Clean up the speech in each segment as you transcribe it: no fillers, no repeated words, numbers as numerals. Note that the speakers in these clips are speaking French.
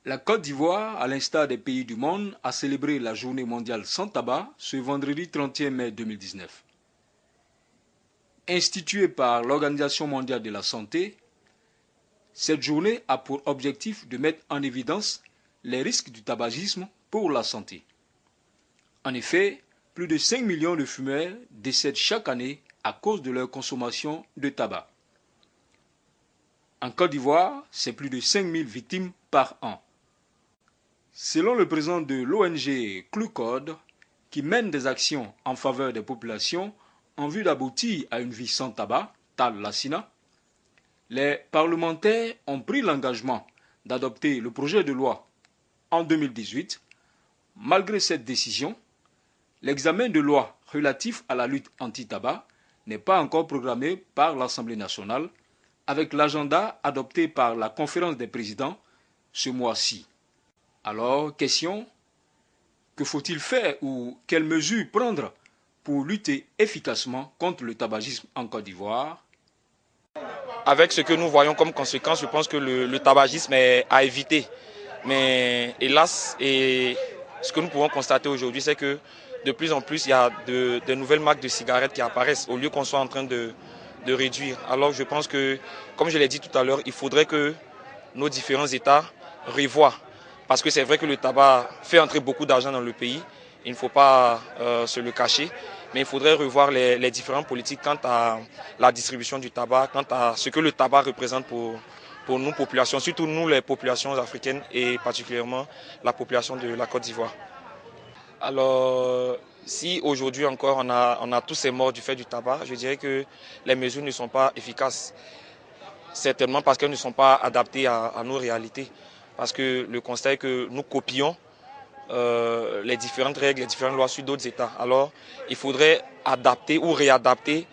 La Côte d'Ivoire, à l'instar des pays du monde, a célébré la journée mondiale sans tabac ce vendredi 31 mai 2019. Instituée par l'Organisation mondiale de la santé, cette journée a pour objectif de mettre en évidence les risques du tabagisme pour la santé. En effet, plus de 5 millions de fumeurs décèdent chaque année à cause de leur consommation de tabac. En Côte d'Ivoire, c'est plus de 5 000 victimes par an. Selon le président de l'ONG CLUCOD, qui mène des actions en faveur des populations en vue d'aboutir à une vie sans tabac, Tal Lassina, les parlementaires ont pris l'engagement d'adopter le projet de loi en 2018. Malgré cette décision, l'examen de loi relatif à la lutte anti-tabac n'est pas encore programmé par l'Assemblée nationale avec l'agenda adopté par la conférence des présidents ce mois-ci. Alors, question, que faut-il faire ou quelles mesures prendre pour lutter efficacement contre le tabagisme en Côte d'Ivoire? Avec ce que nous voyons comme conséquence, je pense que le tabagisme est à éviter. Mais hélas, et ce que nous pouvons constater aujourd'hui, c'est que de plus en plus, il y a de nouvelles marques de cigarettes qui apparaissent au lieu qu'on soit en train de réduire. Alors je pense que, comme je l'ai dit tout à l'heure, il faudrait que nos différents États revoient. Parce que c'est vrai que le tabac fait entrer beaucoup d'argent dans le pays, il ne faut pas se le cacher, mais il faudrait revoir les différentes politiques quant à la distribution du tabac, quant à ce que le tabac représente pour nous, populations, surtout nous les populations africaines et particulièrement la population de la Côte d'Ivoire. Alors, si aujourd'hui encore on a tous ces morts du fait du tabac, je dirais que les mesures ne sont pas efficaces. Certainement parce qu'elles ne sont pas adaptées à nos réalités. Parce que le constat est que nous copions les différentes règles, les différentes lois sur d'autres États. Alors, il faudrait adapter ou réadapter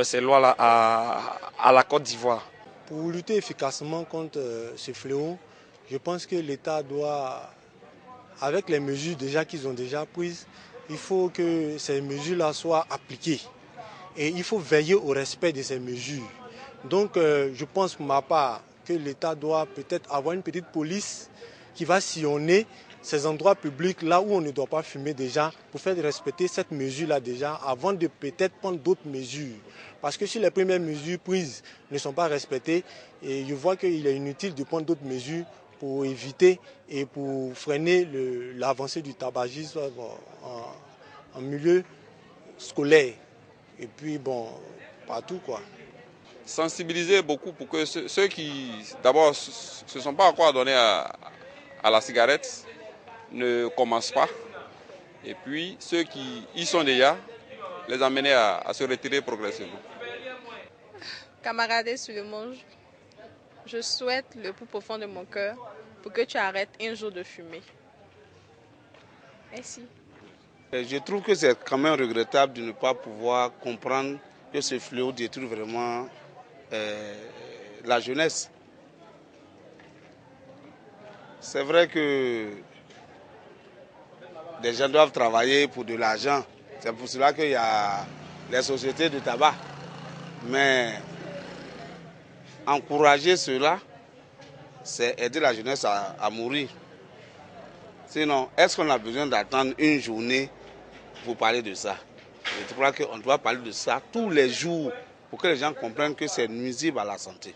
ces lois-là à la Côte d'Ivoire. Pour lutter efficacement contre ce fléau, je pense que l'État doit, avec les mesures qu'ils ont déjà prises, il faut que ces mesures-là soient appliquées. Et il faut veiller au respect de ces mesures. Donc, je pense pour ma part que l'État doit peut-être avoir une petite police qui va sillonner ces endroits publics là où on ne doit pas fumer déjà pour faire respecter cette mesure-là déjà avant de peut-être prendre d'autres mesures. Parce que si les premières mesures prises ne sont pas respectées, et je vois qu'il est inutile de prendre d'autres mesures pour éviter et pour freiner l'avancée du tabagisme en milieu scolaire. Et puis bon, partout quoi. Sensibiliser beaucoup pour que ceux qui, d'abord, ne se sont pas encore adonnés à la cigarette ne commencent pas. Et puis, ceux qui y sont déjà, les amener à se retirer progressivement. Camarade Suleiman, je souhaite le plus profond de mon cœur pour que tu arrêtes un jour de fumer. Merci. Je trouve que c'est quand même regrettable de ne pas pouvoir comprendre que ce fléau détruit vraiment la jeunesse. C'est vrai que les gens doivent travailler pour de l'argent. C'est pour cela qu'il y a les sociétés de tabac. Mais encourager cela, c'est aider la jeunesse à mourir. Sinon, est-ce qu'on a besoin d'attendre une journée pour parler de ça? Je crois qu'on doit parler de ça tous les jours pour que les gens comprennent que c'est nuisible à la santé.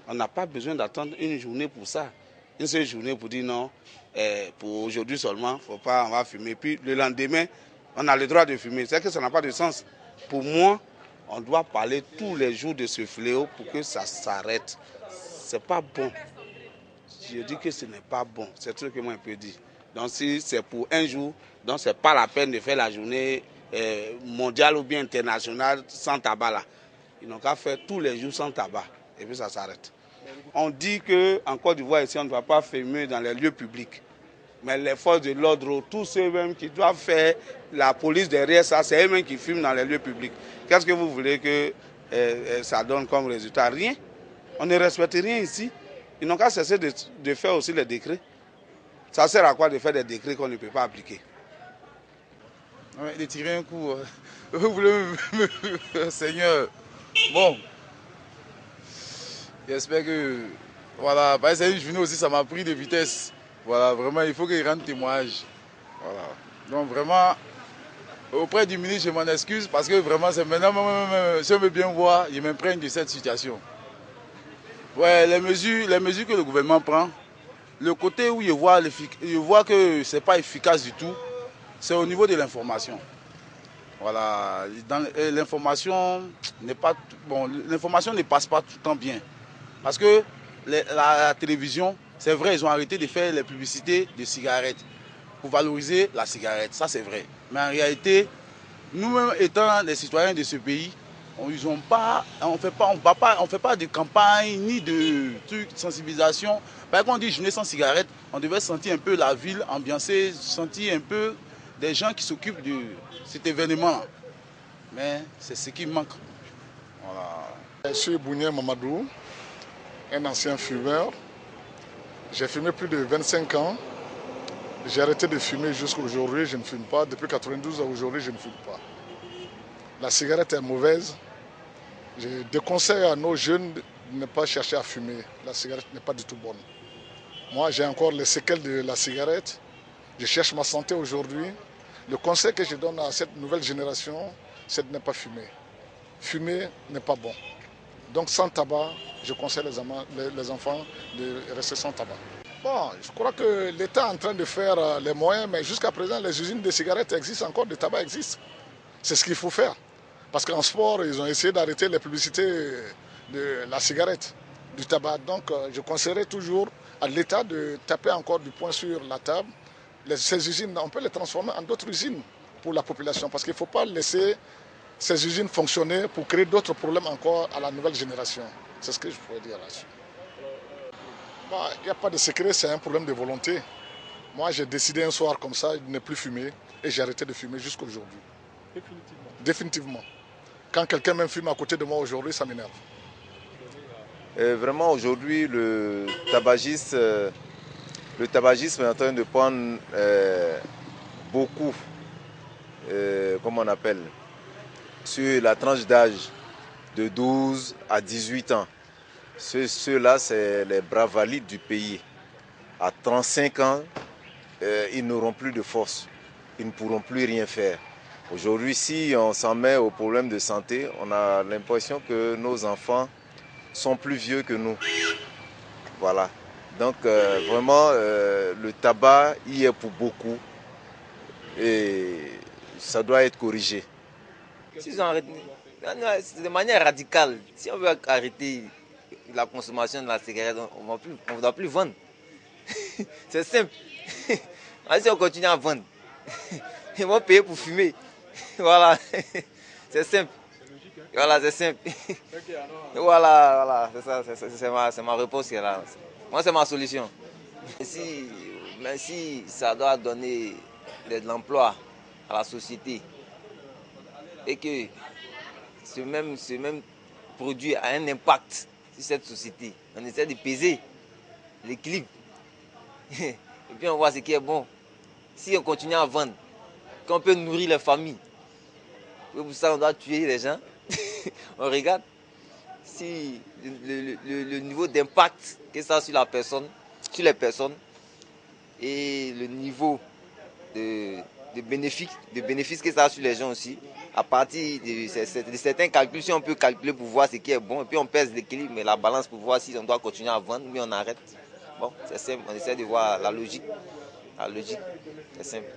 On n'a pas besoin d'attendre une journée pour ça. Une seule journée pour dire non, pour aujourd'hui seulement, faut pas, on va fumer. Puis le lendemain, on a le droit de fumer. C'est que ça n'a pas de sens. Pour moi, on doit parler tous les jours de ce fléau pour que ça s'arrête. C'est pas bon. Je dis que ce n'est pas bon. C'est ce que moi je peux dire. Donc si c'est pour un jour, donc c'est pas la peine de faire la journée mondiale ou bien internationale sans tabac là. Ils n'ont qu'à faire tous les jours sans tabac et puis ça s'arrête. On dit qu'en Côte d'Ivoire ici on ne doit pas fumer dans les lieux publics. Mais les forces de l'ordre, tous ceux-mêmes qui doivent faire la police derrière ça, c'est eux-mêmes qui fument dans les lieux publics. Qu'est-ce que vous voulez que ça donne comme résultat? Rien. On ne respecte rien ici. Ils n'ont qu'à cesser de faire aussi les décrets. Ça sert à quoi de faire des décrets qu'on ne peut pas appliquer? De tirer un coup. Vous voulez Seigneur. Bon. J'espère que. Voilà. C'est une journée aussi, ça m'a pris de vitesse. Voilà, vraiment, il faut qu'il rende témoignage. Voilà. Donc vraiment, auprès du ministre, je m'en excuse parce que vraiment, c'est maintenant, si on veut bien voir, je m'imprègne de cette situation. Ouais, les mesures que le gouvernement prend, le côté où je vois que ce n'est pas efficace du tout, c'est au niveau de l'information. Voilà, l'information n'est pas bon, l'information ne passe pas tout le temps bien. Parce que la télévision, c'est vrai, ils ont arrêté de faire les publicités de cigarettes pour valoriser la cigarette, ça c'est vrai. Mais en réalité, nous-mêmes étant des citoyens de ce pays, on ne fait pas de campagne ni de trucs de sensibilisation. Par exemple, on dit journée sans cigarette, on devait sentir un peu la ville ambiancée, sentir un peu des gens qui s'occupent de cet événement. Mais c'est ce qui manque. Voilà. Je suis Bounier Mamadou, un ancien fumeur. J'ai fumé plus de 25 ans. J'ai arrêté de fumer jusqu'à aujourd'hui, je ne fume pas. Depuis 92 à aujourd'hui, je ne fume pas. La cigarette est mauvaise. Je déconseille à nos jeunes de ne pas chercher à fumer. La cigarette n'est pas du tout bonne. Moi, j'ai encore les séquelles de la cigarette. Je cherche ma santé aujourd'hui. Le conseil que je donne à cette nouvelle génération, c'est de ne pas fumer. Fumer n'est pas bon. Donc sans tabac, je conseille les enfants de rester sans tabac. Bon, je crois que l'État est en train de faire les moyens, mais jusqu'à présent, les usines de cigarettes existent encore, de tabac existent. C'est ce qu'il faut faire. Parce qu'en sport, ils ont essayé d'arrêter les publicités de la cigarette, du tabac. Donc, je conseillerais toujours à l'État de taper encore du poing sur la table. Ces usines, on peut les transformer en d'autres usines pour la population. Parce qu'il ne faut pas laisser ces usines fonctionner pour créer d'autres problèmes encore à la nouvelle génération. C'est ce que je pourrais dire là-dessus. Il n'y a pas de secret, c'est un problème de volonté. Moi, j'ai décidé un soir comme ça de ne plus fumer et j'ai arrêté de fumer jusqu'à aujourd'hui. Définitivement. Définitivement. Quand quelqu'un même fume à côté de moi aujourd'hui, ça m'énerve. Vraiment, aujourd'hui, le tabagisme est en train de prendre beaucoup, comment on appelle, sur la tranche d'âge de 12 à 18 ans. Ceux-là, c'est les bras valides du pays. À 35 ans, ils n'auront plus de force. Ils ne pourront plus rien faire. Aujourd'hui, si on s'en met aux problèmes de santé, on a l'impression que nos enfants sont plus vieux que nous. Voilà. Donc, vraiment, le tabac y est pour beaucoup. Et ça doit être corrigé. Si on arrête, de manière radicale, si on veut arrêter la consommation de la cigarette, on ne doit plus vendre. C'est simple. Si on continue à vendre, ils vont payer pour fumer. Voilà. C'est simple. Voilà, c'est simple. Voilà, c'est ma réponse qui est là. Moi, c'est ma solution. Mais si ça doit donner de l'emploi à la société et que ce même produit a un impact sur cette société, on essaie de peser l'équilibre. Et puis on voit ce qui est bon. Si on continue à vendre, qu'on peut nourrir les familles, pour ça on doit tuer les gens, on regarde si le niveau d'impact que ça a sur la personne, sur les personnes, et le niveau de bénéfices que ça a sur les gens aussi, à partir de certains calculs, si on peut calculer pour voir ce qui est bon, et puis on pèse l'équilibre, mais la balance pour voir si on doit continuer à vendre, mais on arrête. Bon, c'est simple, on essaie de voir la logique. La logique, c'est simple.